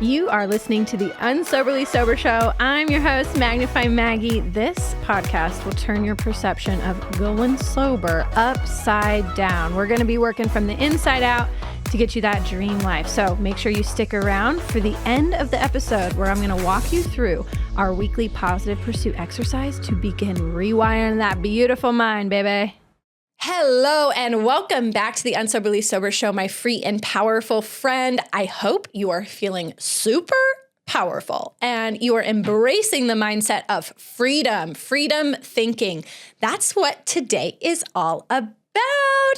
You are listening to the Unsoberly Sober Show. I'm your host, Magnify Maggie. This podcast will turn your perception of going sober upside down. We're going to be working from the inside out to get you that dream life. So make sure you stick around for the end of the episode where I'm going to walk you through our weekly positive pursuit exercise to begin rewiring that beautiful mind, baby. Hello and welcome back to the Unsoberly Sober Show, my free and powerful friend. I hope you are feeling super powerful and you are embracing the mindset of freedom thinking. That's what today is all about.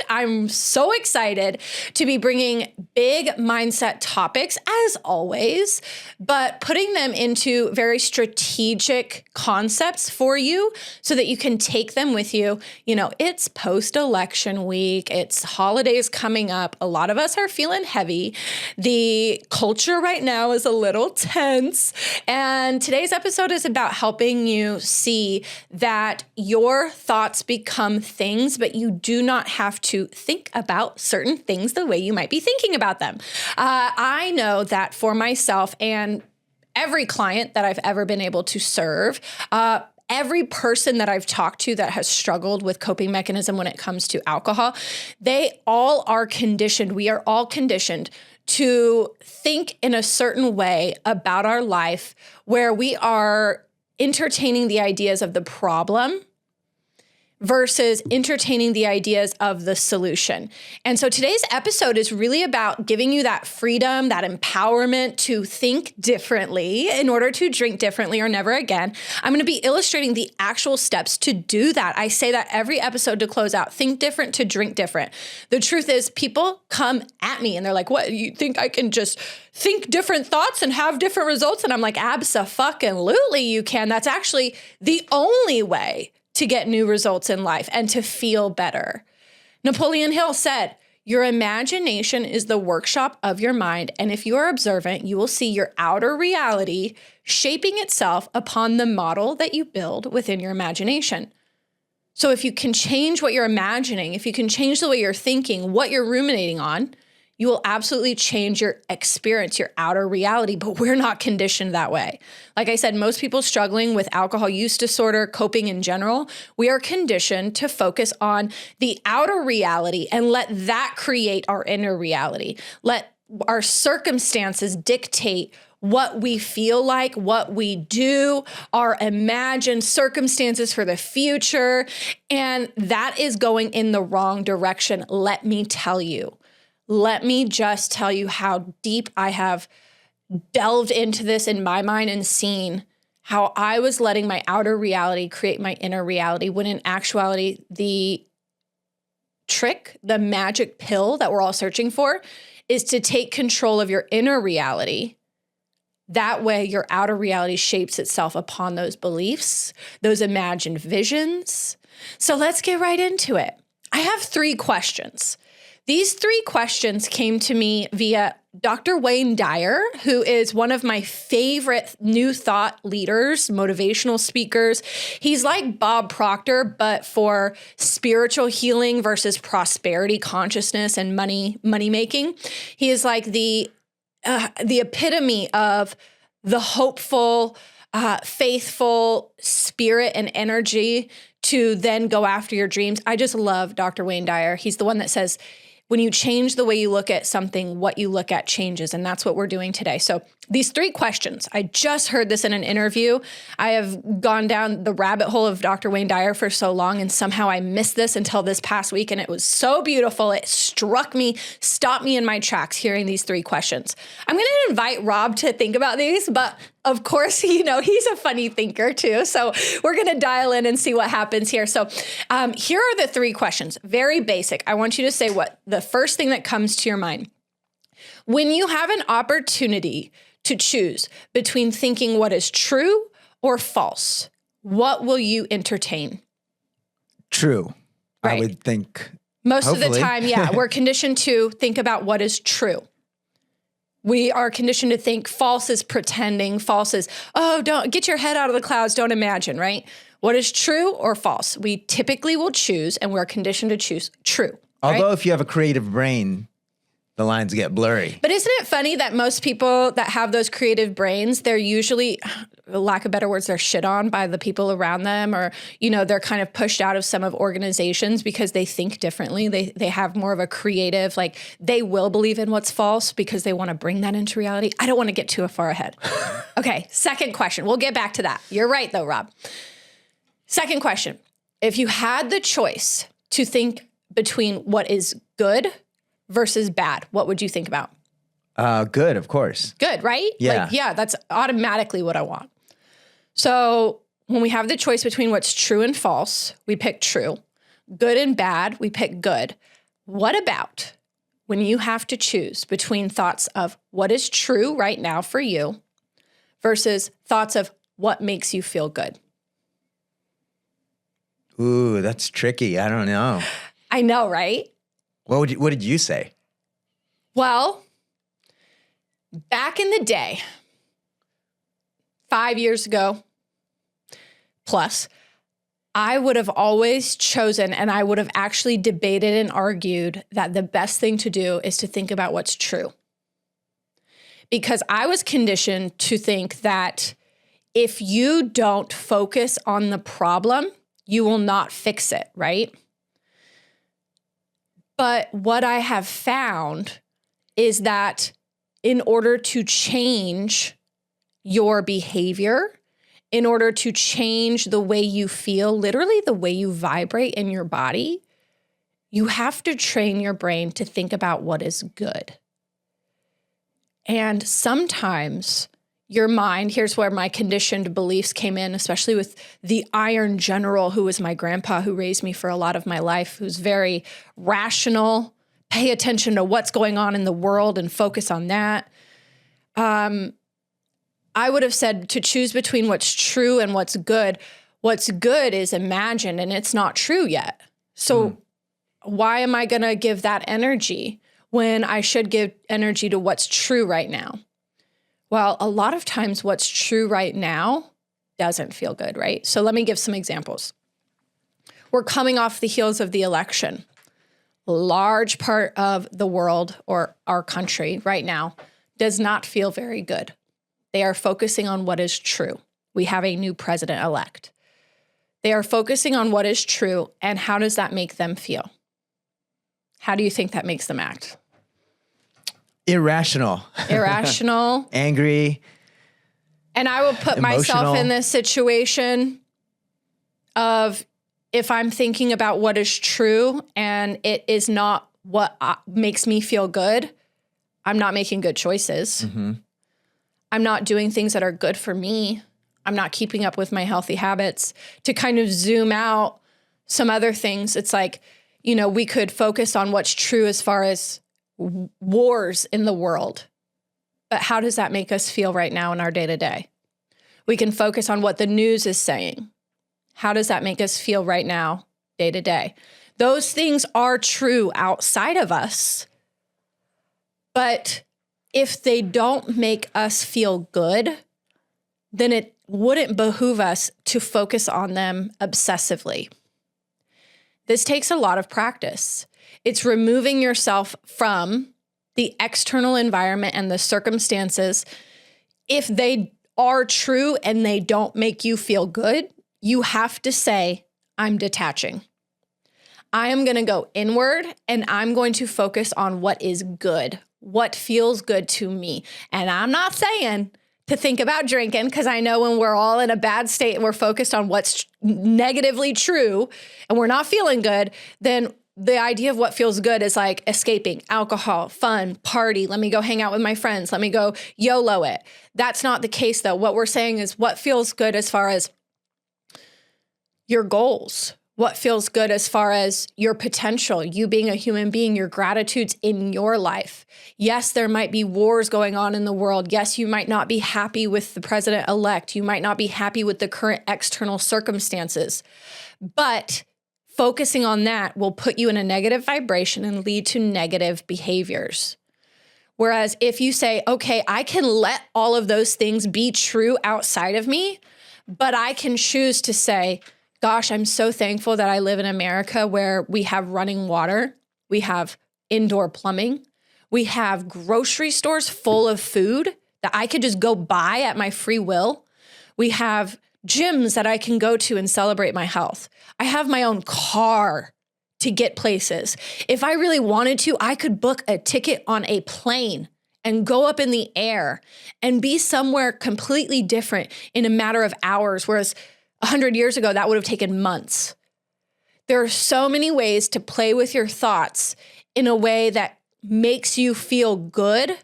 I'm so excited to be bringing big mindset topics as always, but putting them into very strategic concepts for you so that you can take them with you. You know, it's post-election week. It's holidays coming up. A lot of us are feeling heavy. The culture right now is a little tense. And today's episode is about helping you see that your thoughts become things, but you do not have to think about certain things the way you might be thinking about them. I know that for myself and every client that I've ever been able to serve, every person that I've talked to that has struggled with coping mechanism when it comes to alcohol, they all are conditioned. We are all conditioned to think in a certain way about our life where we are entertaining the ideas of the problem versus entertaining the ideas of the solution. And so today's episode is really about giving you that freedom, that empowerment to think differently in order to drink differently or never again. I'm going to be illustrating the actual steps to do that. I say that every episode to close out, think different to drink different. The truth is people come at me and they're like, what, you think I can just think different thoughts and have different results? And I'm like, abso-fucking-lutely you can. That's actually the only way to get new results in life and to feel better. Napoleon Hill said, your imagination is the workshop of your mind, and if you are observant, you will see your outer reality shaping itself upon the model that you build within your imagination. So if you can change what you're imagining, if you can change the way you're thinking, what you're ruminating on, you will absolutely change your experience, your outer reality, but we're not conditioned that way. Like I said, most people struggling with alcohol use disorder, coping in general, we are conditioned to focus on the outer reality and let that create our inner reality. Let our circumstances dictate what we feel like, what we do, our imagined circumstances for the future, and that is going in the wrong direction, let me tell you. Let me just tell you how deep I have delved into this in my mind and seen how I was letting my outer reality create my inner reality, when in actuality, the trick, the magic pill that we're all searching for is to take control of your inner reality. That way, your outer reality shapes itself upon those beliefs, those imagined visions. So let's get right into it. I have 3 questions. These 3 questions came to me via Dr. Wayne Dyer, who is one of my favorite new thought leaders, motivational speakers. He's like Bob Proctor, but for spiritual healing versus prosperity consciousness and money making. He is like the epitome of the hopeful, faithful spirit and energy to then go after your dreams. I just love Dr. Wayne Dyer. He's the one that says, when you change the way you look at something, what you look at changes. And that's what we're doing today. So these 3 questions, I just heard this in an interview. I have gone down the rabbit hole of Dr. Wayne Dyer for so long, and somehow I missed this until this past week. And it was so beautiful. It struck me, stopped me in my tracks hearing these 3 questions. I'm going to invite Rob to think about these, but of course, you know, he's a funny thinker too. So we're going to dial in and see what happens here. So here are the 3 questions, very basic. I want you to say what the first thing that comes to your mind. When you have an opportunity to choose between thinking what is true or false, what will you entertain? True. Right. I would think. Most of the time, yeah, we're conditioned to think about what is true. We are conditioned to think false is pretending, false is, oh, don't get your head out of the clouds, don't imagine, right? What is true or false? We typically will choose, and we're conditioned to choose true. Although right? if you have a creative brain, the lines get blurry. But isn't it funny that most people that have those creative brains, they're usually, lack of better words, they're shit on by the people around them, or, they're kind of pushed out of some of organizations because they think differently. They have more of a creative, like they will believe in what's false because they want to bring that into reality. I don't want to get too far ahead. Okay, second question. We'll get back to that. You're right though, Rob. Second question. If you had the choice to think between what is good versus bad, what would you think about? Good, of course. Good, right? Yeah. That's automatically what I want. So when we have the choice between what's true and false, we pick true. Good and bad, we pick good. What about when you have to choose between thoughts of what is true right now for you versus thoughts of what makes you feel good? Ooh, that's tricky. I don't know. I know, right? What did you say? Well, back in the day, 5 years ago plus, I would have always chosen, and I would have actually debated and argued that the best thing to do is to think about what's true. Because I was conditioned to think that if you don't focus on the problem, you will not fix it, right? But what I have found is that in order to change your behavior, in order to change the way you feel, literally the way you vibrate in your body, you have to train your brain to think about what is good. And sometimes your mind, here's where my conditioned beliefs came in, especially with the Iron General, who was my grandpa, who raised me for a lot of my life, who's very rational, pay attention to what's going on in the world and focus on that. I would have said to choose between what's true and what's good. What's good is imagined and it's not true yet. So why am I going to give that energy when I should give energy to what's true right now? Well, a lot of times what's true right now doesn't feel good, right? So let me give some examples. We're coming off the heels of the election. A large part of the world or our country right now does not feel very good. They are focusing on what is true. We have a new president-elect. They are focusing on what is true, and how does that make them feel? How do you think that makes them act? Irrational. Angry. And I will put myself in this situation of if I'm thinking about what is true and it is not what makes me feel good, I'm not making good choices. Mm-hmm. I'm not doing things that are good for me. I'm not keeping up with my healthy habits. To kind of zoom out some other things, it's like, we could focus on what's true as far as wars in the world. But how does that make us feel right now in our day-to-day? We can focus on what the news is saying. How does that make us feel right now, day-to-day? Those things are true outside of us. But if they don't make us feel good, then it wouldn't behoove us to focus on them obsessively. This takes a lot of practice. It's removing yourself from the external environment and the circumstances. If they are true and they don't make you feel good, you have to say, I'm detaching. I am going to go inward and I'm going to focus on what is good, what feels good to me. And I'm not saying to think about drinking, because I know when we're all in a bad state and we're focused on what's negatively true and we're not feeling good, then the idea of what feels good is like escaping, alcohol, fun, party. Let me go hang out with my friends. Let me go YOLO it. That's not the case though. What we're saying is what feels good as far as your goals, what feels good as far as your potential, you being a human being, your gratitudes in your life. Yes, there might be wars going on in the world. Yes, you might not be happy with the president-elect. You might not be happy with the current external circumstances, but focusing on that will put you in a negative vibration and lead to negative behaviors. Whereas if you say, okay, I can let all of those things be true outside of me, but I can choose to say, gosh, I'm so thankful that I live in America where we have running water, we have indoor plumbing, We have grocery stores full of food that I could just go buy at my free will. We have gyms that I can go to and celebrate my health. I have my own car to get places. If I really wanted to, I could book a ticket on a plane and go up in the air and be somewhere completely different in a matter of hours, whereas 100 years ago, that would have taken months. There are so many ways to play with your thoughts in a way that makes you feel good,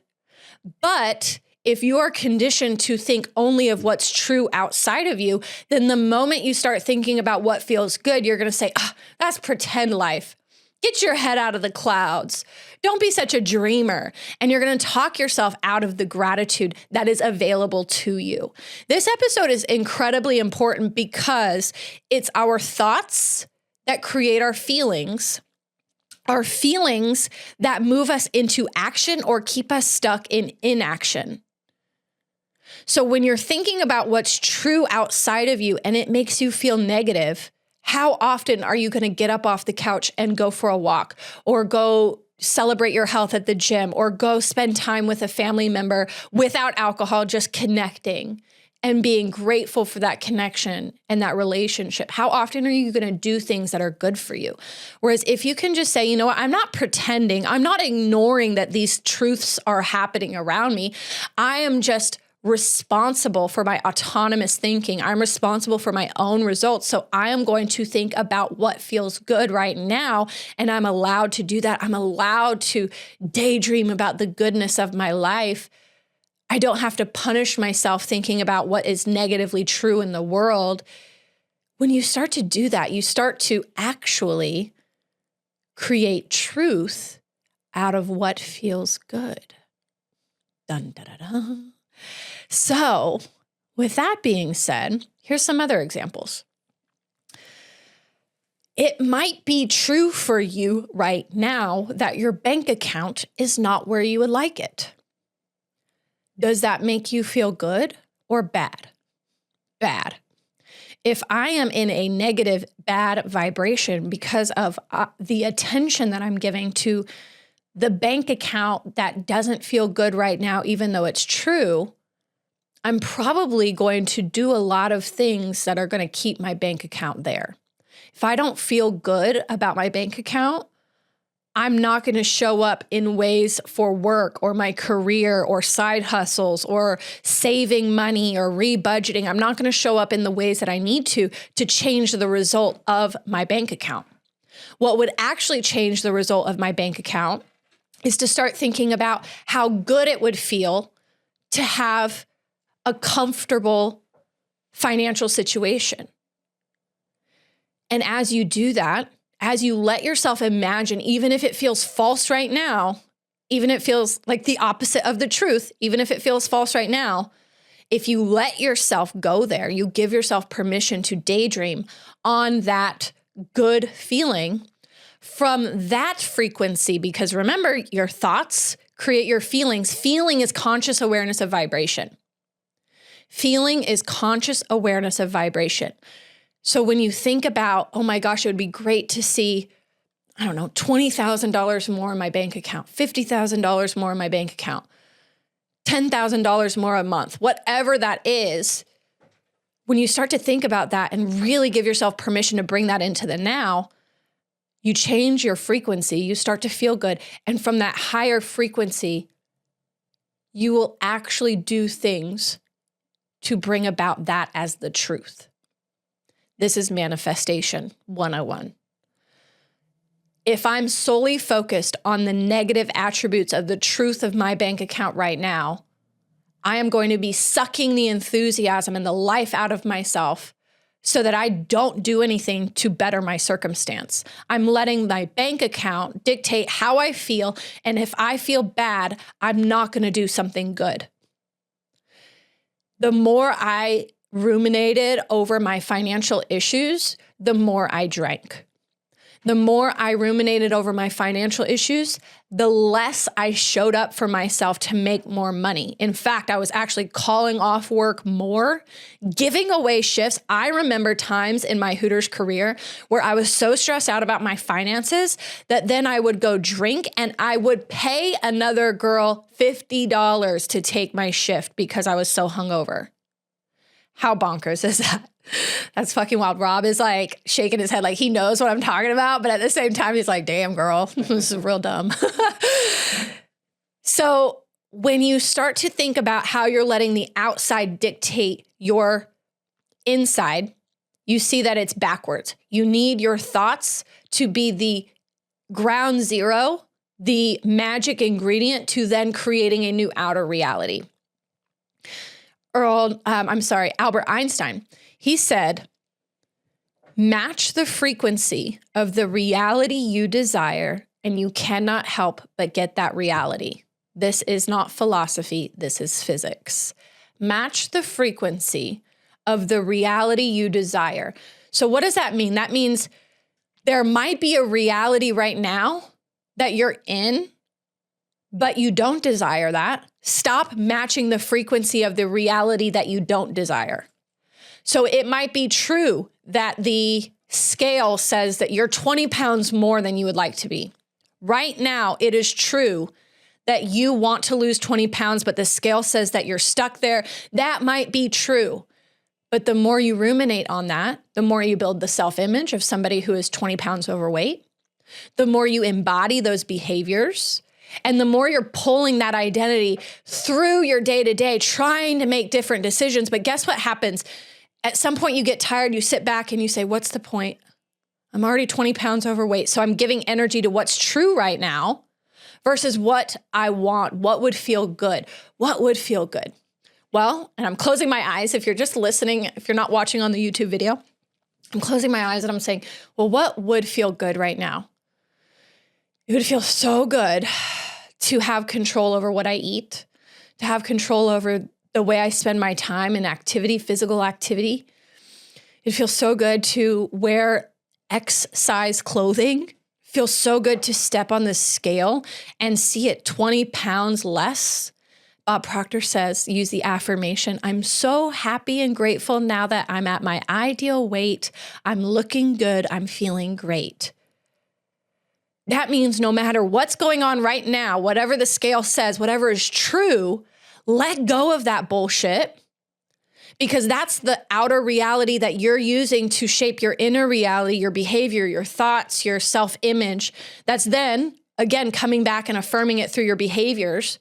but if you are conditioned to think only of what's true outside of you, then the moment you start thinking about what feels good, you're going to say, that's pretend life. Get your head out of the clouds. Don't be such a dreamer. And you're going to talk yourself out of the gratitude that is available to you. This episode is incredibly important because it's our thoughts that create our feelings that move us into action or keep us stuck in inaction. So when you're thinking about what's true outside of you and it makes you feel negative, how often are you going to get up off the couch and go for a walk or go celebrate your health at the gym or go spend time with a family member without alcohol, just connecting and being grateful for that connection and that relationship? How often are you going to do things that are good for you? Whereas if you can just say, you know what, I'm not pretending, I'm not ignoring that these truths are happening around me. I am just responsible for my autonomous thinking. I'm responsible for my own results. So I am going to think about what feels good right now. And I'm allowed to do that. I'm allowed to daydream about the goodness of my life. I don't have to punish myself thinking about what is negatively true in the world. When you start to do that, you start to actually create truth out of what feels good. Dun, da, da, da. So, with that being said, here's some other examples. It might be true for you right now that your bank account is not where you would like it. Does that make you feel good or bad? Bad. If I am in a negative, bad vibration because of the attention that I'm giving to the bank account that doesn't feel good right now, even though it's true, I'm probably going to do a lot of things that are going to keep my bank account there. If I don't feel good about my bank account, I'm not going to show up in ways for work or my career or side hustles or saving money or rebudgeting. I'm not going to show up in the ways that I need to change the result of my bank account. What would actually change the result of my bank account is to start thinking about how good it would feel to have a comfortable financial situation. And as you do that, as you let yourself imagine, even if it feels false right now, even if it feels like the opposite of the truth, even if it feels false right now, if you let yourself go there, you give yourself permission to daydream on that good feeling from that frequency, because remember, your thoughts create your feelings. Feeling is conscious awareness of vibration. Feeling is conscious awareness of vibration. So when you think about, oh my gosh, it would be great to see, I don't know, $20,000 more in my bank account, $50,000 more in my bank account, $10,000 more a month, whatever that is, when you start to think about that and really give yourself permission to bring that into the now, you change your frequency, you start to feel good. And from that higher frequency, you will actually do things to bring about that as the truth. This is manifestation 101. If I'm solely focused on the negative attributes of the truth of my bank account right now, I am going to be sucking the enthusiasm and the life out of myself so that I don't do anything to better my circumstance. I'm letting my bank account dictate how I feel, and if I feel bad, I'm not going to do something good. The more I ruminated over my financial issues, the more I drank. the more I ruminated over my financial issues, the less I showed up for myself to make more money. In fact, I was actually calling off work more, giving away shifts. I remember times in my Hooters career where I was so stressed out about my finances that then I would go drink and I would pay another girl $50 to take my shift because I was so hungover. How bonkers is that? That's fucking wild. Rob is like shaking his head like he knows what I'm talking about, but at the same time, he's like, damn, girl, this is real dumb. So when you start to think about how you're letting the outside dictate your inside, you see that it's backwards. You need your thoughts to be the ground zero, the magic ingredient to then creating a new outer reality. Albert Einstein, he said, match the frequency of the reality you desire, and you cannot help but get that reality. This is not philosophy. This is physics. Match the frequency of the reality you desire. So what does that mean? That means there might be a reality right now that you're in, but you don't desire that. Stop matching the frequency of the reality that you don't desire. So it might be true that the scale says that you're 20 pounds more than you would like to be. Right now, it is true that you want to lose 20 pounds, but the scale says that you're stuck there. That might be true. But the more you ruminate on that, the more you build the self-image of somebody who is 20 pounds overweight, the more you embody those behaviors, and the more you're pulling that identity through your day-to-day, trying to make different decisions. But guess what happens? At some point you get tired, you sit back and you say, what's the point? I'm already 20 pounds overweight. So I'm giving energy to what's true right now versus what I want. What would feel good? What would feel good? Well, and I'm closing my eyes. If you're just listening, if you're not watching on the YouTube video, I'm closing my eyes and I'm saying, well, what would feel good right now? It would feel so good to have control over what I eat, to have control over the way I spend my time in activity, physical activity. It feels so good to wear X size clothing. It feels so good to step on the scale and see it 20 pounds less. Bob Proctor says, use the affirmation, I'm so happy and grateful now that I'm at my ideal weight. I'm looking good. I'm feeling great. That means no matter what's going on right now, whatever the scale says, whatever is true, let go of that bullshit, because that's the outer reality that you're using to shape your inner reality, your behavior, your thoughts, your self-image. That's then, again, coming back and affirming it through your behaviors.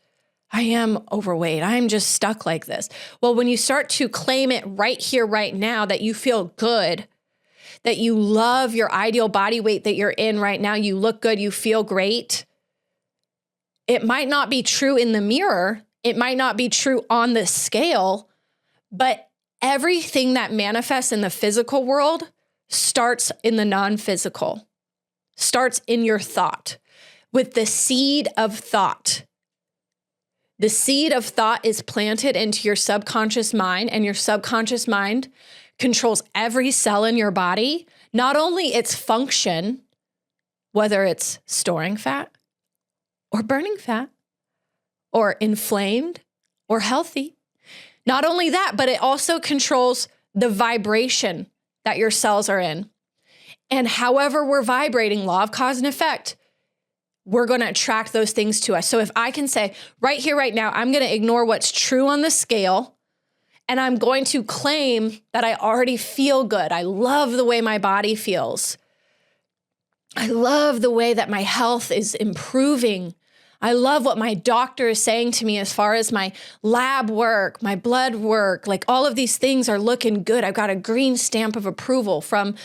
I am overweight. I'm just stuck like this. Well, when you start to claim it right here, right now, that you feel good, that you love your ideal body weight that you're in right now, you look good, you feel great. It might not be true in the mirror. It might not be true on the scale, but everything that manifests in the physical world starts in the non-physical, starts in your thought, with the seed of thought. The seed of thought is planted into your subconscious mind, and your subconscious mind controls every cell in your body, not only its function, whether it's storing fat or burning fat or inflamed or healthy. Not only that, but it also controls the vibration that your cells are in. And however we're vibrating, law of cause and effect, we're going to attract those things to us. So if I can say right here, right now, I'm going to ignore what's true on the scale, and I'm going to claim that I already feel good. I love the way my body feels. I love the way that my health is improving. I love what my doctor is saying to me as far as my lab work, my blood work, like all of these things are looking good. I've got a green stamp of approval from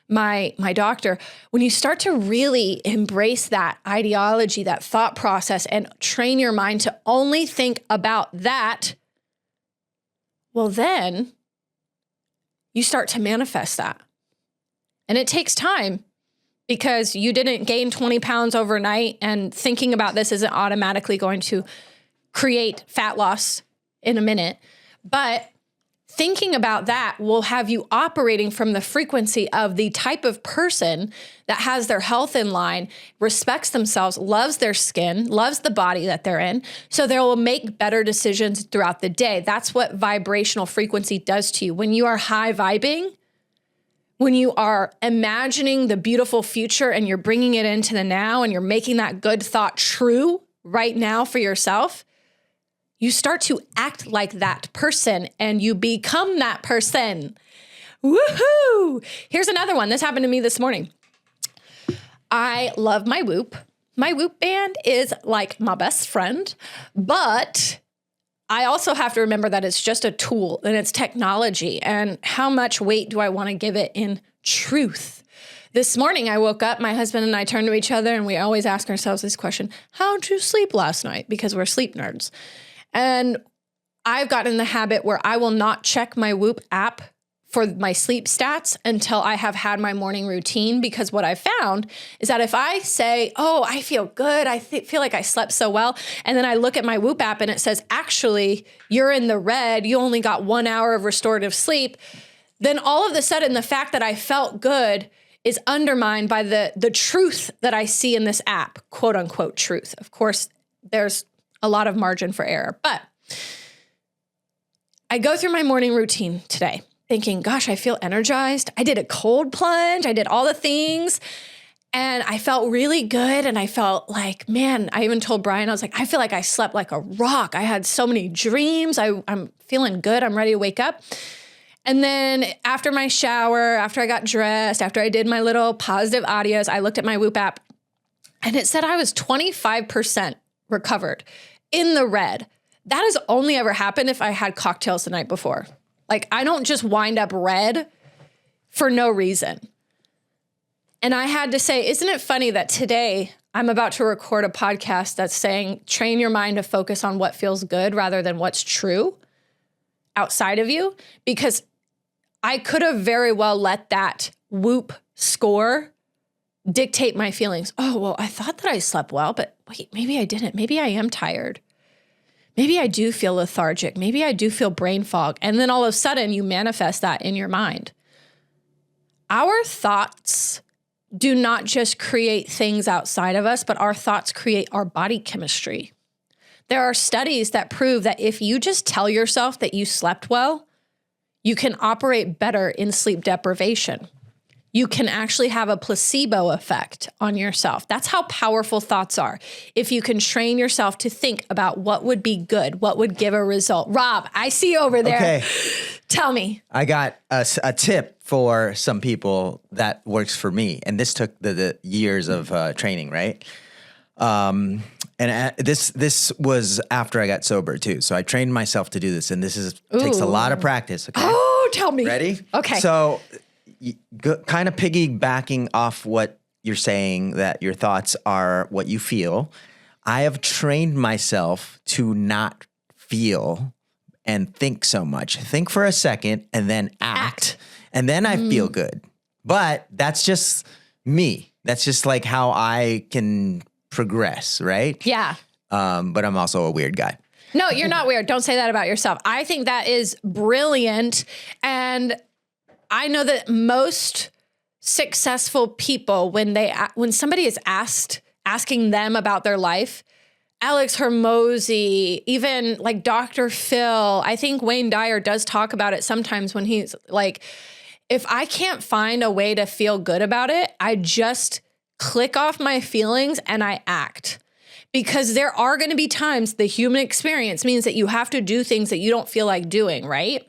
my doctor. When you start to really embrace that ideology, that thought process, and train your mind to only think about that, well, then you start to manifest that. And it takes time, because you didn't gain 20 pounds overnight, and thinking about this isn't automatically going to create fat loss in a minute. But thinking about that will have you operating from the frequency of the type of person that has their health in line, respects themselves, loves their skin, loves the body that they're in. So they will make better decisions throughout the day. That's what vibrational frequency does to you. When you are high vibing, when you are imagining the beautiful future and you're bringing it into the now and you're making that good thought true right now for yourself, you start to act like that person and you become that person. Woohoo! Here's another one. This happened to me this morning. I love my Whoop. My Whoop band is like my best friend, but I also have to remember that it's just a tool and it's technology. And how much weight do I want to give it in truth? This morning I woke up, my husband and I turned to each other, and we always ask ourselves this question: how'd you sleep last night? Because we're sleep nerds. And I've gotten in the habit where I will not check my Whoop app for my sleep stats until I have had my morning routine, because what I found is that if I say, oh, I feel good, I feel like I slept so well, and then I look at my Whoop app and it says, actually, you're in the red, you only got 1 hour of restorative sleep, then all of a sudden the fact that I felt good is undermined by the truth that I see in this app, quote unquote truth. Of course, there's a lot of margin for error, but I go through my morning routine today thinking, gosh, I feel energized. I did a cold plunge. I did all the things and I felt really good. And I felt like, man, I even told Brian, I was like, I feel like I slept like a rock. I had so many dreams. I'm feeling good. I'm ready to wake up. And then after my shower, after I got dressed, after I did my little positive audios, I looked at my Whoop app and it said I was 25% recovered in the red. That has only ever happened if I had cocktails the night before. Like, I don't just wind up red for no reason. And I had to say, isn't it funny that today I'm about to record a podcast that's saying, train your mind to focus on what feels good rather than what's true outside of you? Because I could have very well let that Whoop score dictate my feelings. Oh, well, I thought that I slept well, but wait, maybe I didn't. Maybe I am tired. Maybe I do feel lethargic. Maybe I do feel brain fog. And then all of a sudden you manifest that in your mind. Our thoughts do not just create things outside of us, but our thoughts create our body chemistry. There are studies that prove that if you just tell yourself that you slept well, you can operate better in sleep deprivation. You can actually have a placebo effect on yourself. That's how powerful thoughts are. If you can train yourself to think about what would be good, what would give a result. Rob, I see you over there. Okay. Tell me. I got a tip for some people that works for me. And this took the years of training, right? And this was after I got sober too. So I trained myself to do this. And this takes a lot of practice. Okay? Oh, tell me. Ready? Okay. So kind of piggybacking off what you're saying, that your thoughts are what you feel. I have trained myself to not feel and think so much. Think for a second and then act. And then I feel good. But that's just me. That's just like how I can progress, right? Yeah. But I'm also a weird guy. No, you're not weird. Don't say that about yourself. I think that is brilliant. And I know that most successful people, when somebody is asking them about their life, Alex Hormozy, even like Dr. Phil, I think Wayne Dyer does talk about it sometimes when he's like, if I can't find a way to feel good about it, I just click off my feelings and I act. Because there are going to be times, the human experience means that you have to do things that you don't feel like doing, right?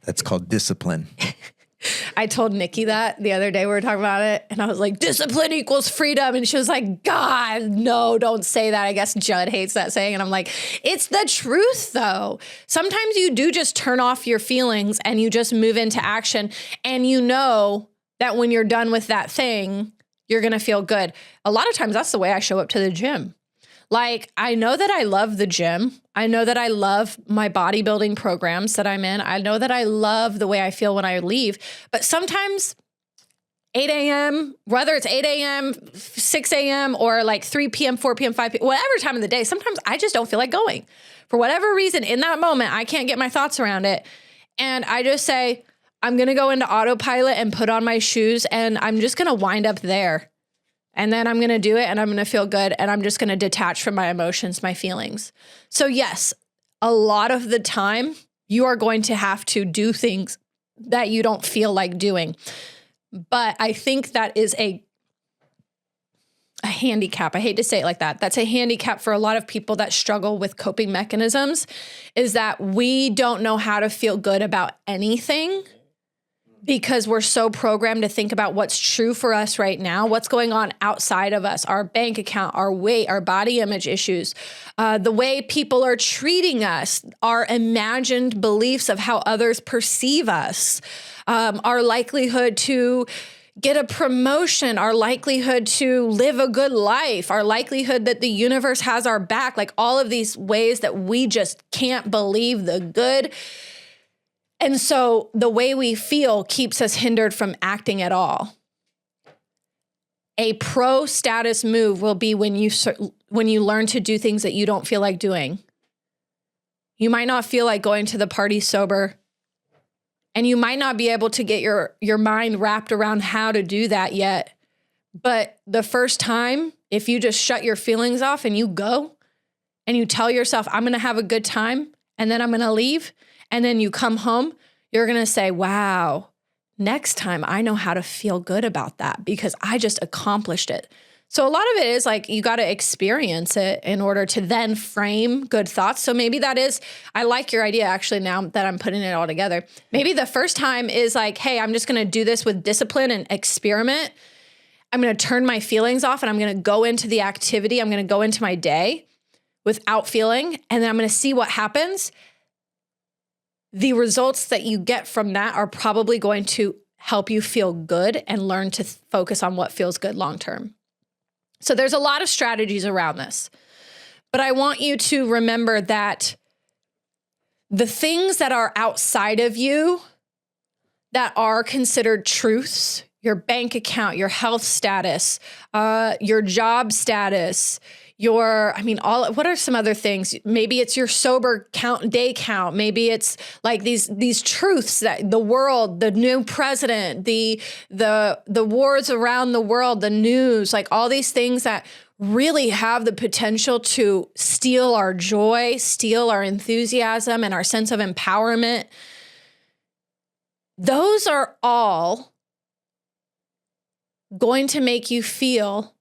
That's called discipline. I told Nikki that the other day, we were talking about it, and I was like, discipline equals freedom. And she was like, God, no, don't say that. I guess Judd hates that saying. And I'm like, it's the truth though. Sometimes you do just turn off your feelings and you just move into action. And you know that when you're done with that thing, you're going to feel good. A lot of times that's the way I show up to the gym. Like, I know that I love the gym. I know that I love my bodybuilding programs that I'm in. I know that I love the way I feel when I leave. But sometimes 8 a.m., whether it's 8 a.m., 6 a.m., or like 3 p.m., 4 p.m., 5 p.m., whatever time of the day, sometimes I just don't feel like going. For whatever reason, in that moment, I can't get my thoughts around it. And I just say, I'm going to go into autopilot and put on my shoes and I'm just going to wind up there. And then I'm going to do it and I'm going to feel good. And I'm just going to detach from my emotions, my feelings. So yes, a lot of the time you are going to have to do things that you don't feel like doing. But I think that is a handicap. I hate to say it like that. That's a handicap for a lot of people that struggle with coping mechanisms, is that we don't know how to feel good about anything because we're so programmed to think about what's true for us right now, what's going on outside of us, our bank account, our weight, our body image issues, the way people are treating us, our imagined beliefs of how others perceive us, our likelihood to get a promotion, our likelihood to live a good life, our likelihood that the universe has our back, like all of these ways that we just can't believe the good. And so the way we feel keeps us hindered from acting at all. A pro status move will be when you learn to do things that you don't feel like doing. You might not feel like going to the party sober, and you might not be able to get your mind wrapped around how to do that yet. But the first time, if you just shut your feelings off and you go and you tell yourself, I'm going to have a good time and then I'm going to leave, and then you come home, you're going to say, wow, next time I know how to feel good about that because I just accomplished it. So a lot of it is like you got to experience it in order to then frame good thoughts. So maybe that is, I like your idea actually now that I'm putting it all together. Maybe the first time is like, hey, I'm just going to do this with discipline and experiment. I'm going to turn my feelings off and I'm going to go into the activity. I'm going to go into my day without feeling, and then I'm going to see what happens. The results that you get from that are probably going to help you feel good and learn to focus on what feels good long-term. So there's a lot of strategies around this, but I want you to remember that the things that are outside of you that are considered truths, your bank account, your health status, your job status, what are some other things? Maybe it's your sober day count. Maybe it's like these truths that the world, the new president, the wars around the world, the news, like all these things that really have the potential to steal our joy, steal our enthusiasm and our sense of empowerment. Those are all going to make you feel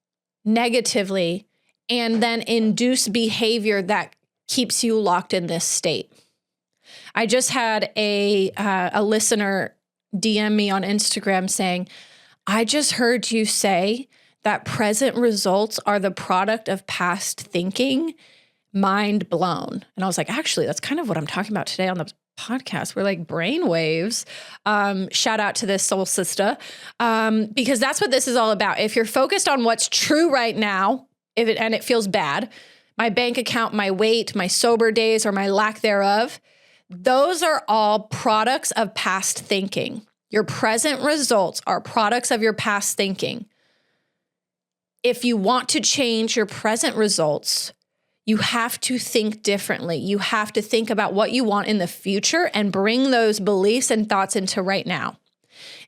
negatively and then induce behavior that keeps you locked in this state. I just had a listener DM me on Instagram saying, I just heard you say that present results are the product of past thinking. Mind blown. And I was like, actually, that's kind of what I'm talking about today on the podcast. We're like brain waves. Shout out to this soul sister. Because that's what this is all about. If you're focused on what's true right now, and it feels bad, my bank account, my weight, my sober days, or my lack thereof, those are all products of past thinking. Your present results are products of your past thinking. If you want to change your present results, you have to think differently. You have to think about what you want in the future and bring those beliefs and thoughts into right now.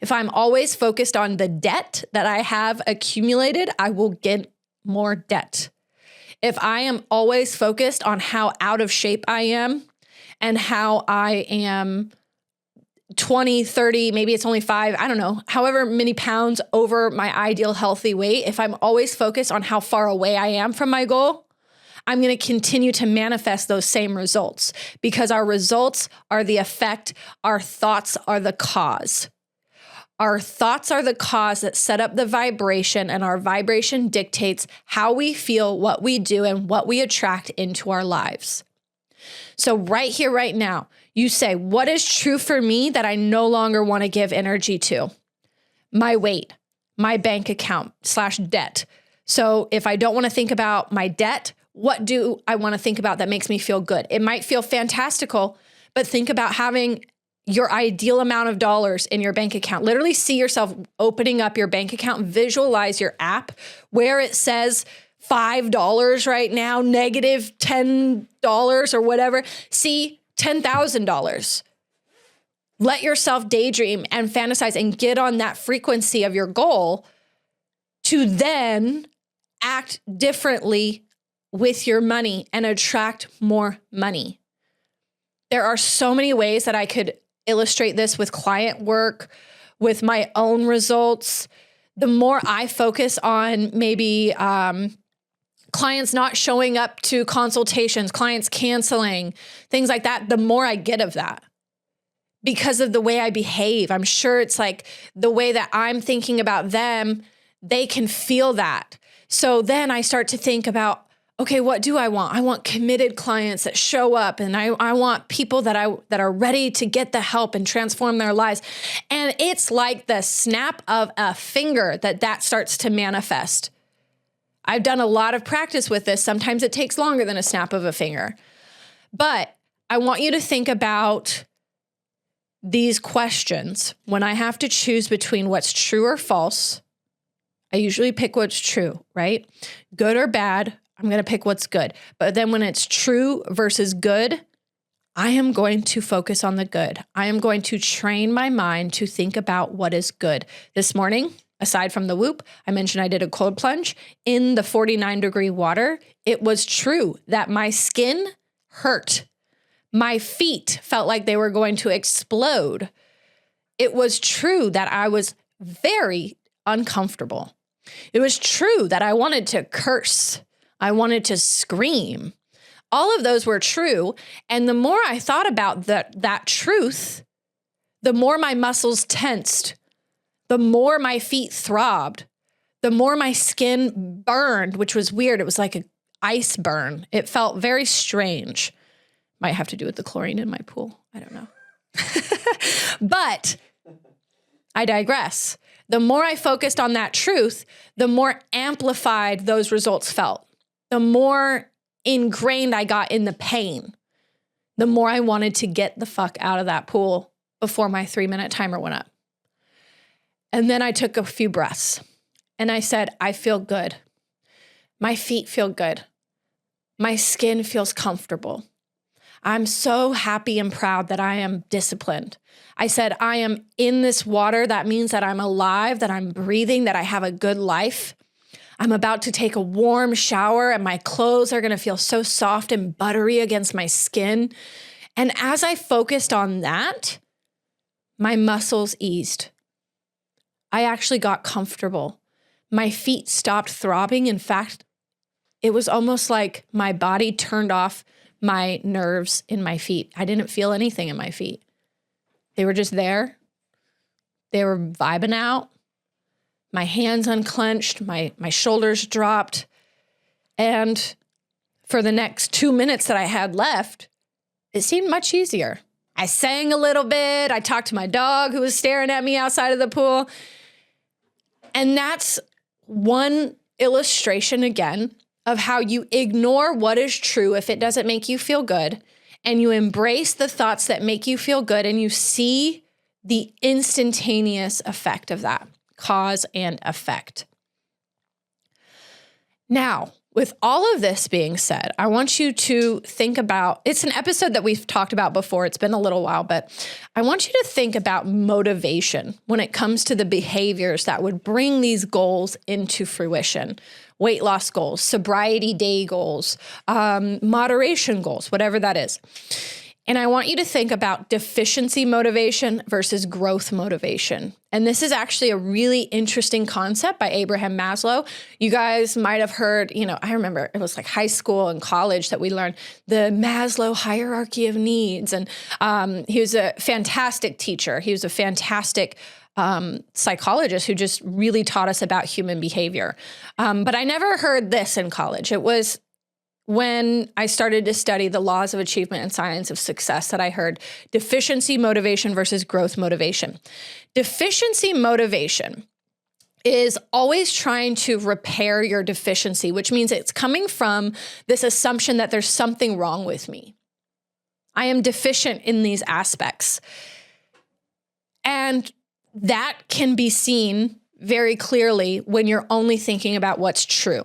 If I'm always focused on the debt that I have accumulated, I will get more debt. If I am always focused on how out of shape I am and how I am 20, 30, maybe it's only 5, I don't know, however many pounds over my ideal healthy weight, if I'm always focused on how far away I am from my goal, I'm going to continue to manifest those same results because our results are the effect, our thoughts are the cause. Our thoughts are the cause that set up the vibration, and our vibration dictates how we feel, what we do, and what we attract into our lives. So right here, right now, you say, what is true for me that I no longer want to give energy to? My weight, my bank account / debt. So if I don't want to think about my debt, what do I want to think about that makes me feel good? It might feel fantastical, but think about having your ideal amount of dollars in your bank account. Literally see yourself opening up your bank account, visualize your app where it says $5 right now, negative $10 or whatever. See $10,000. Let yourself daydream and fantasize and get on that frequency of your goal to then act differently with your money and attract more money. There are so many ways that I could illustrate this with client work, with my own results. The more I focus on maybe clients not showing up to consultations, clients canceling, things like that, the more I get of that because of the way I behave. I'm sure it's like the way that I'm thinking about them, they can feel that. So then I start to think about, okay, what do I want? I want committed clients that show up, and I want people that are ready to get the help and transform their lives. And it's like the snap of a finger that starts to manifest. I've done a lot of practice with this. Sometimes it takes longer than a snap of a finger. But I want you to think about these questions. When I have to choose between what's true or false, I usually pick what's true, right? Good or bad, I'm going to pick what's good. But then when it's true versus good, I am going to focus on the good. I am going to train my mind to think about what is good. This morning, aside from the whoop, I mentioned I did a cold plunge in the 49-degree water. It was true that my skin hurt. My feet felt like they were going to explode. It was true that I was very uncomfortable. It was true that I wanted to curse. I wanted to scream. All of those were true. And the more I thought about that truth, the more my muscles tensed, the more my feet throbbed, the more my skin burned, which was weird. It was like an ice burn. It felt very strange. Might have to do with the chlorine in my pool. I don't know. But I digress. The more I focused on that truth, the more amplified those results felt. The more ingrained I got in the pain, the more I wanted to get the fuck out of that pool before my 3-minute timer went up. And then I took a few breaths and I said, I feel good. My feet feel good. My skin feels comfortable. I'm so happy and proud that I am disciplined. I said, I am in this water. That means that I'm alive, that I'm breathing, that I have a good life. I'm about to take a warm shower and my clothes are going to feel so soft and buttery against my skin. And as I focused on that, my muscles eased. I actually got comfortable. My feet stopped throbbing. In fact, it was almost like my body turned off my nerves in my feet. I didn't feel anything in my feet. They were just there. They were vibing out. My hands unclenched, my shoulders dropped. And for the next 2 minutes that I had left, it seemed much easier. I sang a little bit. I talked to my dog who was staring at me outside of the pool. And that's one illustration again of how you ignore what is true if it doesn't make you feel good, and you embrace the thoughts that make you feel good, and you see the instantaneous effect of that, cause and effect. Now, with all of this being said, I want you to think about, it's an episode that we've talked about before. It's been a little while, but I want you to think about motivation when it comes to the behaviors that would bring these goals into fruition. Weight loss goals, sobriety day goals, moderation goals, whatever that is. And I want you to think about deficiency motivation versus growth motivation. And this is actually a really interesting concept by Abraham Maslow. You guys might have heard, I remember it was like high school and college that we learned the Maslow hierarchy of needs. And he was a fantastic teacher. He was a fantastic psychologist who just really taught us about human behavior. But I never heard this in college. It was when I started to study the laws of achievement and science of success that I heard deficiency motivation versus growth motivation. Deficiency motivation is always trying to repair your deficiency, which means it's coming from this assumption that there's something wrong with me. I am deficient in these aspects. And that can be seen very clearly when you're only thinking about what's true.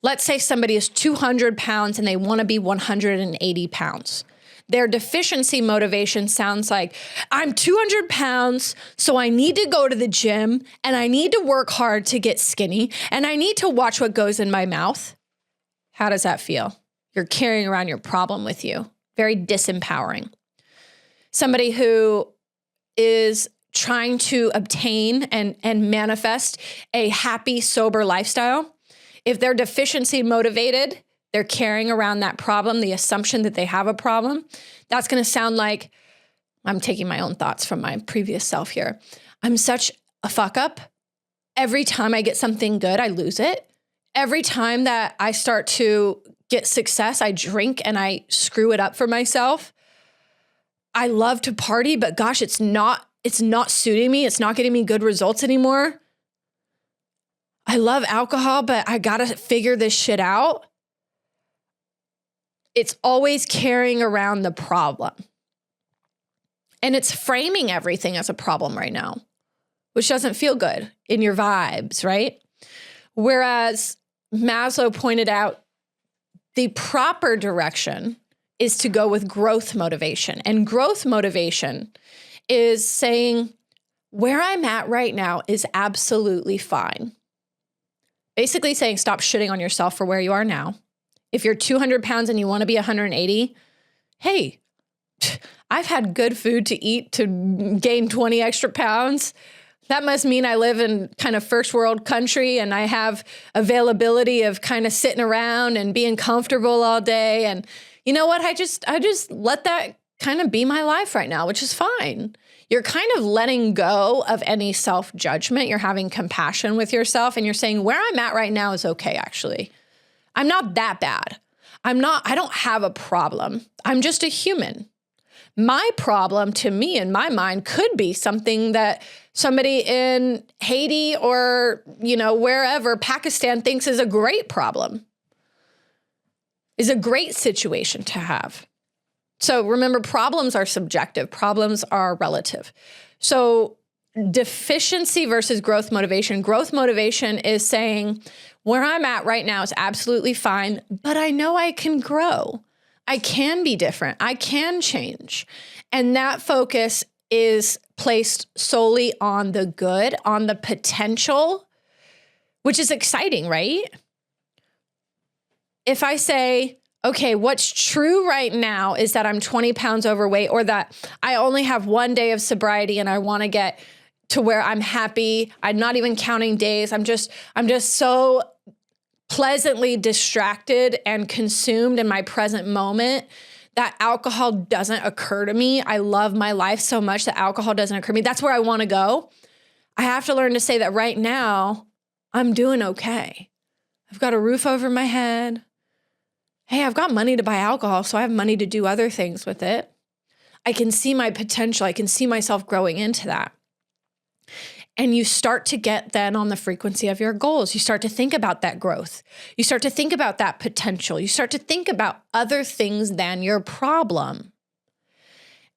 Let's say somebody is 200 pounds and they want to be 180 pounds. Their deficiency motivation sounds like, I'm 200 pounds, so I need to go to the gym and I need to work hard to get skinny and I need to watch what goes in my mouth. How does that feel? You're carrying around your problem with you. Very disempowering. Somebody who is trying to obtain and manifest a happy, sober lifestyle, if they're deficiency motivated, they're carrying around that problem, the assumption that they have a problem. That's going to sound like, I'm taking my own thoughts from my previous self here. I'm such a fuck up. Every time I get something good, I lose it. Every time that I start to get success, I drink and I screw it up for myself. I love to party, but gosh, it's not suiting me. It's not getting me good results anymore. I love alcohol, but I got to figure this shit out. It's always carrying around the problem. And it's framing everything as a problem right now, which doesn't feel good in your vibes, right? Whereas Maslow pointed out the proper direction is to go with growth motivation. And growth motivation is saying, where I'm at right now is absolutely fine. Basically saying, stop shitting on yourself for where you are now. If you're 200 pounds and you want to be 180, hey, I've had good food to eat to gain 20 extra pounds. That must mean I live in kind of first world country and I have availability of kind of sitting around and being comfortable all day. And you know what? I just let that kind of be my life right now, which is fine. You're kind of letting go of any self-judgment. You're having compassion with yourself and you're saying, where I'm at right now is okay, actually. I'm not that bad. I don't have a problem. I'm just a human. My problem to me in my mind could be something that somebody in Haiti or, wherever, Pakistan thinks is a great problem, is a great situation to have. So remember, problems are subjective. Problems are relative. So deficiency versus growth motivation. Growth motivation is saying, where I'm at right now is absolutely fine, but I know I can grow. I can be different. I can change. And that focus is placed solely on the good, on the potential, which is exciting, right? If I say, okay, what's true right now is that I'm 20 pounds overweight or that I only have one day of sobriety and I want to get to where I'm happy. I'm not even counting days. I'm just so pleasantly distracted and consumed in my present moment that alcohol doesn't occur to me. I love my life so much that alcohol doesn't occur to me. That's where I want to go. I have to learn to say that right now I'm doing okay. I've got a roof over my head. Hey, I've got money to buy alcohol, so I have money to do other things with it. I can see my potential. I can see myself growing into that. And you start to get then on the frequency of your goals. You start to think about that growth. You start to think about that potential. You start to think about other things than your problem.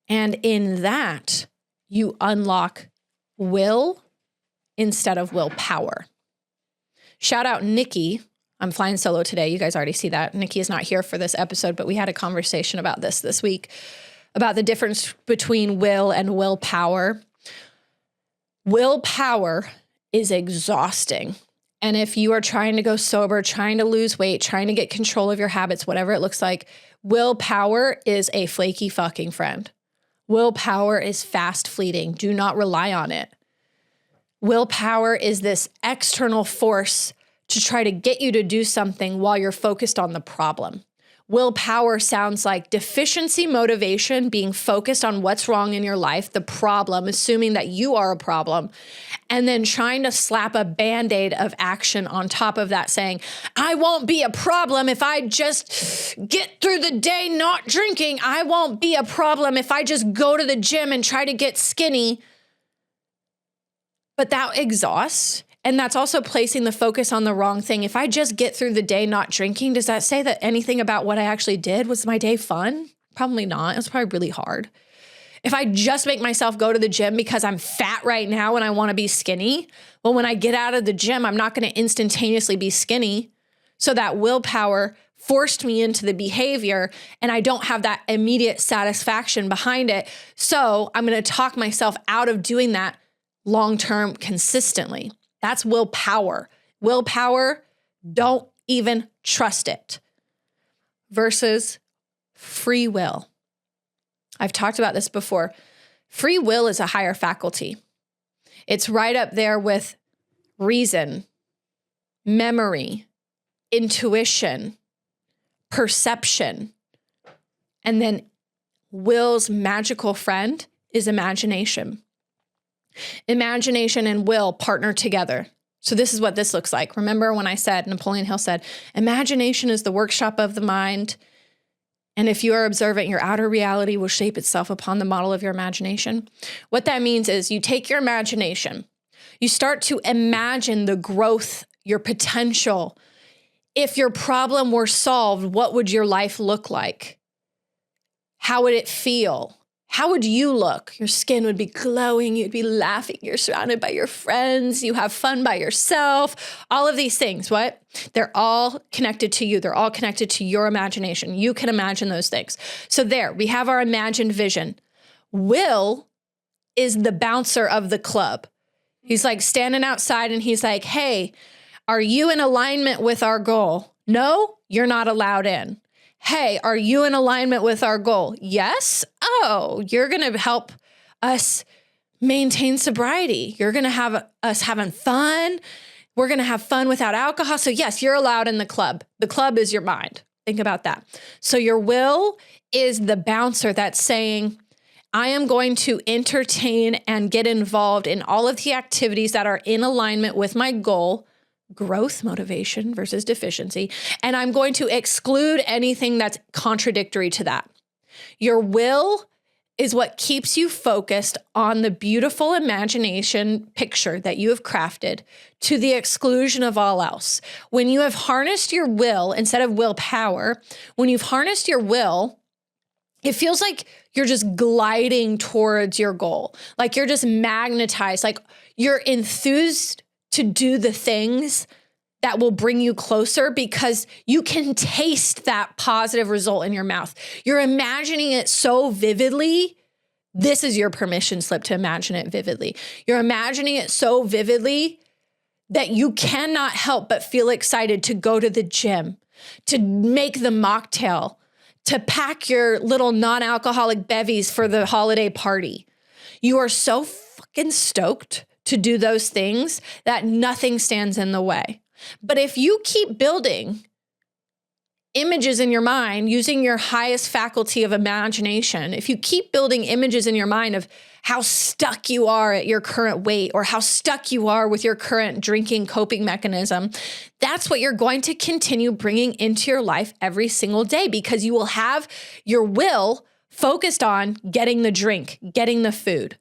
And in that, you unlock will instead of willpower. Shout out Nikki. I'm flying solo today. You guys already see that. Nikki is not here for this episode, but we had a conversation about this week, about the difference between will and willpower. Willpower is exhausting. And if you are trying to go sober, trying to lose weight, trying to get control of your habits, whatever it looks like, willpower is a flaky fucking friend. Willpower is fast fleeting. Do not rely on it. Willpower is this external force to try to get you to do something while you're focused on the problem. Willpower sounds like deficiency motivation, being focused on what's wrong in your life, the problem, assuming that you are a problem, and then trying to slap a Band-Aid of action on top of that saying, I won't be a problem if I just get through the day not drinking. I won't be a problem if I just go to the gym and try to get skinny. But that exhausts. And that's also placing the focus on the wrong thing. If I just get through the day not drinking, does that say that anything about what I actually did? Was my day fun? Probably not. It was probably really hard. If I just make myself go to the gym because I'm fat right now and I want to be skinny, well, when I get out of the gym, I'm not going to instantaneously be skinny. So that willpower forced me into the behavior and I don't have that immediate satisfaction behind it. So I'm going to talk myself out of doing that long-term consistently. That's willpower. Willpower, don't even trust it. Versus free will. I've talked about this before. Free will is a higher faculty. It's right up there with reason, memory, intuition, perception. And then will's magical friend is imagination. Imagination and will partner together. So this is what this looks like. Remember when I said, Napoleon Hill said, imagination is the workshop of the mind. And if you are observant, your outer reality will shape itself upon the model of your imagination. What that means is you take your imagination, you start to imagine the growth, your potential. If your problem were solved, what would your life look like? How would it feel? How would you look? Your skin would be glowing. You'd be laughing. You're surrounded by your friends. You have fun by yourself. All of these things, what? They're all connected to you. They're all connected to your imagination. You can imagine those things. So there, we have our imagined vision. Will is the bouncer of the club. He's like standing outside and he's like, hey, are you in alignment with our goal? No, you're not allowed in. Hey, are you in alignment with our goal? Yes. Oh, you're going to help us maintain sobriety. You're going to have us having fun. We're going to have fun without alcohol. So yes, you're allowed in the club. The club is your mind. Think about that. So your will is the bouncer that's saying, I am going to entertain and get involved in all of the activities that are in alignment with my goal, growth motivation versus deficiency, and I'm going to exclude anything that's contradictory to that. Your will is what keeps you focused on the beautiful imagination picture that you have crafted to the exclusion of all else. When you have harnessed your will instead of willpower, when you've harnessed your will, it feels like you're just gliding towards your goal. Like you're just magnetized, like you're enthused to do the things that will bring you closer because you can taste that positive result in your mouth. You're imagining it so vividly. This is your permission slip to imagine it vividly. You're imagining it so vividly that you cannot help but feel excited to go to the gym, to make the mocktail, to pack your little non-alcoholic bevies for the holiday party. You are so fucking stoked to do those things that nothing stands in the way. But if you keep building images in your mind using your highest faculty of imagination, if you keep building images in your mind of how stuck you are at your current weight or how stuck you are with your current drinking coping mechanism, that's what you're going to continue bringing into your life every single day because you will have your will focused on getting the drink, getting the food.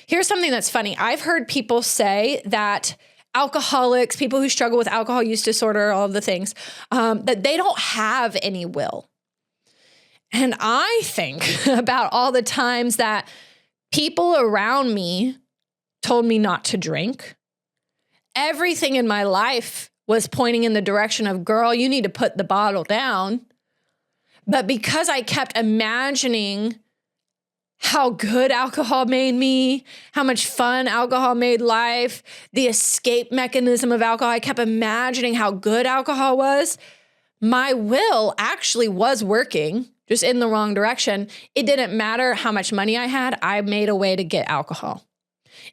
Here's something that's funny. I've heard people say that alcoholics, people who struggle with alcohol use disorder, all of the things, that they don't have any will. And I think about all the times that people around me told me not to drink. Everything in my life was pointing in the direction of, girl, you need to put the bottle down. But because I kept imagining how good alcohol made me, how much fun alcohol made life, the escape mechanism of alcohol, I kept imagining how good alcohol was. My will actually was working, just in the wrong direction. It didn't matter how much money I had, I made a way to get alcohol.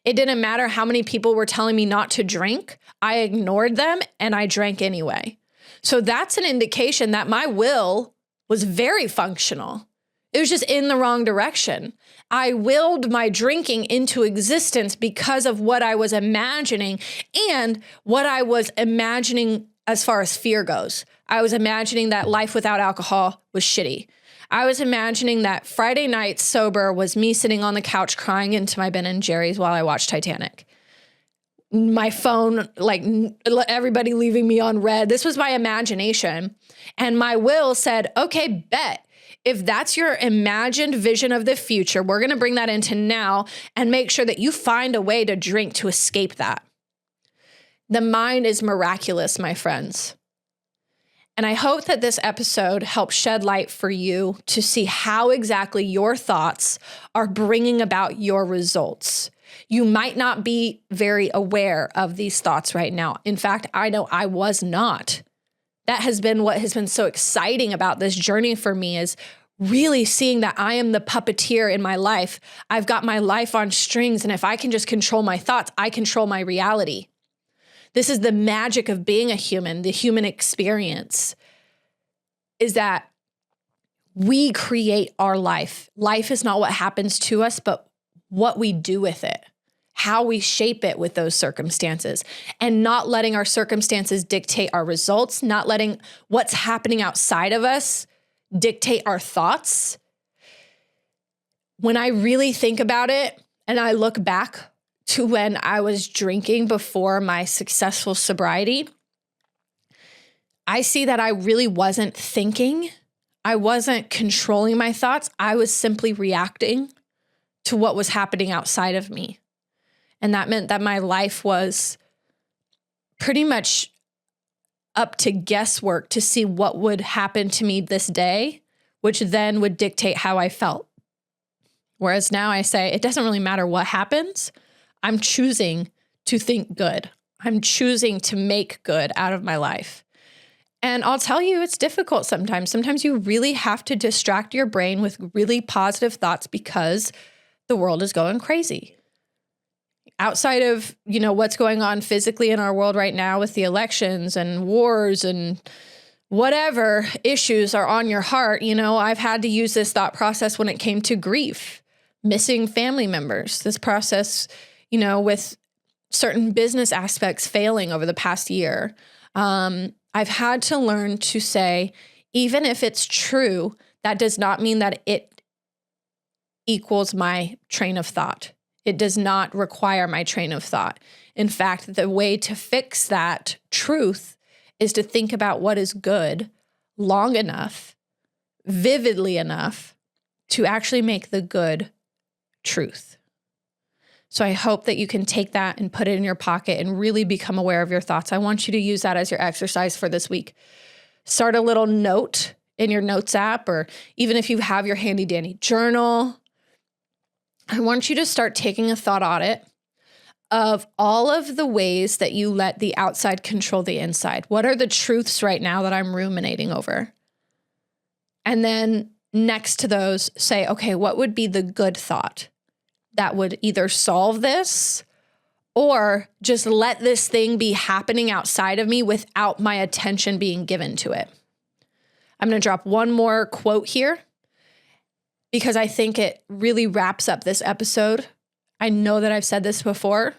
It didn't matter how many people were telling me not to drink, I ignored them and I drank anyway. So that's an indication that my will was very functional. It was just in the wrong direction. I willed my drinking into existence because of what I was imagining and what I was imagining as far as fear goes. I was imagining that life without alcohol was shitty. I was imagining that Friday night sober was me sitting on the couch crying into my Ben and Jerry's while I watched Titanic. My phone, like everybody leaving me on red. This was my imagination. And my will said, okay, bet. If that's your imagined vision of the future, we're going to bring that into now and make sure that you find a way to drink to escape that. The mind is miraculous, my friends. And I hope that this episode helps shed light for you to see how exactly your thoughts are bringing about your results. You might not be very aware of these thoughts right now. In fact, I know I was not. That has been what has been so exciting about this journey for me, is really seeing that I am the puppeteer in my life. I've got my life on strings, and if I can just control my thoughts, I control my reality. This is the magic of being a human, the human experience, is that we create our life. Life is not what happens to us, but what we do with it, how we shape it with those circumstances, and not letting our circumstances dictate our results, not letting what's happening outside of us dictate our thoughts. When I really think about it and I look back to when I was drinking before my successful sobriety, I see that I really wasn't thinking. I wasn't controlling my thoughts. I was simply reacting to what was happening outside of me. And that meant that my life was pretty much up to guesswork to see what would happen to me this day, which then would dictate how I felt. Whereas now I say, it doesn't really matter what happens. I'm choosing to think good. I'm choosing to make good out of my life. And I'll tell you, it's difficult sometimes. Sometimes you really have to distract your brain with really positive thoughts because the world is going crazy. Outside of, what's going on physically in our world right now with the elections and wars and whatever issues are on your heart, I've had to use this thought process when it came to grief, missing family members, this process, with certain business aspects failing over the past year. I've had to learn to say, even if it's true, that does not mean that it equals my train of thought. It does not require my train of thought. In fact, the way to fix that truth is to think about what is good long enough, vividly enough, to actually make the good truth. So I hope that you can take that and put it in your pocket and really become aware of your thoughts. I want you to use that as your exercise for this week. Start a little note in your notes app, or even if you have your handy dandy journal, I want you to start taking a thought audit of all of the ways that you let the outside control the inside. What are the truths right now that I'm ruminating over? And then next to those, say, okay, what would be the good thought that would either solve this or just let this thing be happening outside of me without my attention being given to it? I'm going to drop one more quote here because I think it really wraps up this episode. I know that I've said this before.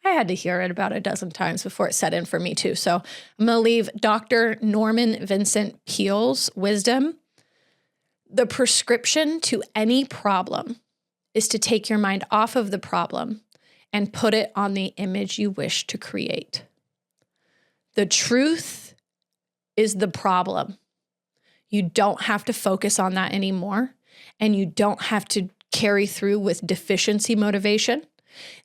I had to hear it about a dozen times before it set in for me too. So I'm going to leave Dr. Norman Vincent Peale's wisdom. The prescription to any problem is to take your mind off of the problem and put it on the image you wish to create. The truth is the problem. You don't have to focus on that anymore, and you don't have to carry through with deficiency motivation.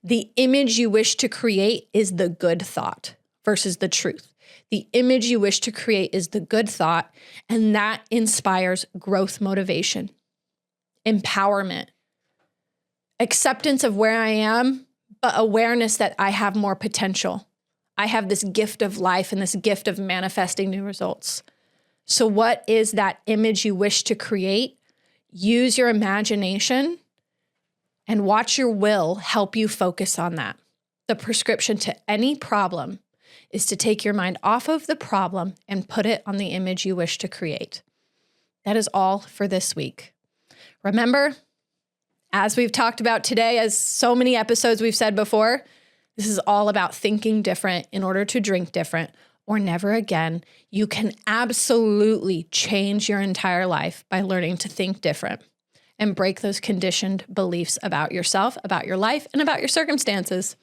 The image you wish to create is the good thought versus the truth. The image you wish to create is the good thought, and that inspires growth motivation, empowerment, acceptance of where I am, but awareness that I have more potential. I have this gift of life and this gift of manifesting new results. So what is that image you wish to create? Use your imagination and watch your will help you focus on that. The prescription to any problem is to take your mind off of the problem and put it on the image you wish to create. That is all for this week. Remember, as we've talked about today, as so many episodes we've said before, this is all about thinking different in order to drink different or never again. You can absolutely change your entire life by learning to think different and break those conditioned beliefs about yourself, about your life, and about your circumstances.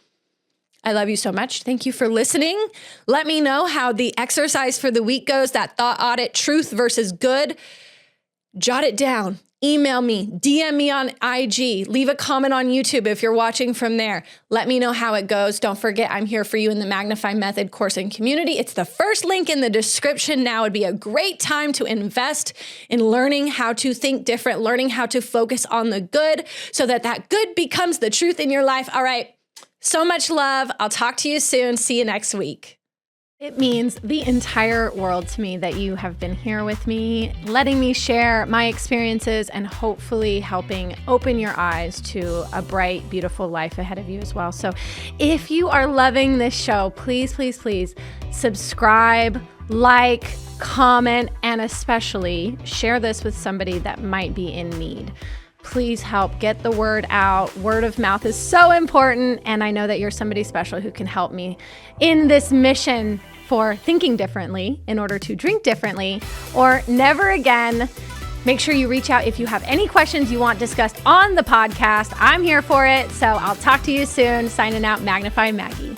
I love you so much. Thank you for listening. Let me know how the exercise for the week goes, that thought audit, truth versus good. Jot it down. email me, DM me on IG, leave a comment on YouTube if you're watching from there. Let me know how it goes. Don't forget, I'm here for you in the Magnify Method course and community. It's the first link in the description. Now would be a great time to invest in learning how to think different, learning how to focus on the good so that that good becomes the truth in your life. All right. So much love. I'll talk to you soon. See you next week. It means the entire world to me that you have been here with me, letting me share my experiences and hopefully helping open your eyes to a bright, beautiful life ahead of you as well. So if you are loving this show, please, please, please subscribe, like, comment, and especially share this with somebody that might be in need. Please help get the word out. Word of mouth is so important. And I know that you're somebody special who can help me in this mission for thinking differently in order to drink differently or never again. Make sure you reach out if you have any questions you want discussed on the podcast. I'm here for it. So I'll talk to you soon. Signing out, Magnify Maggie.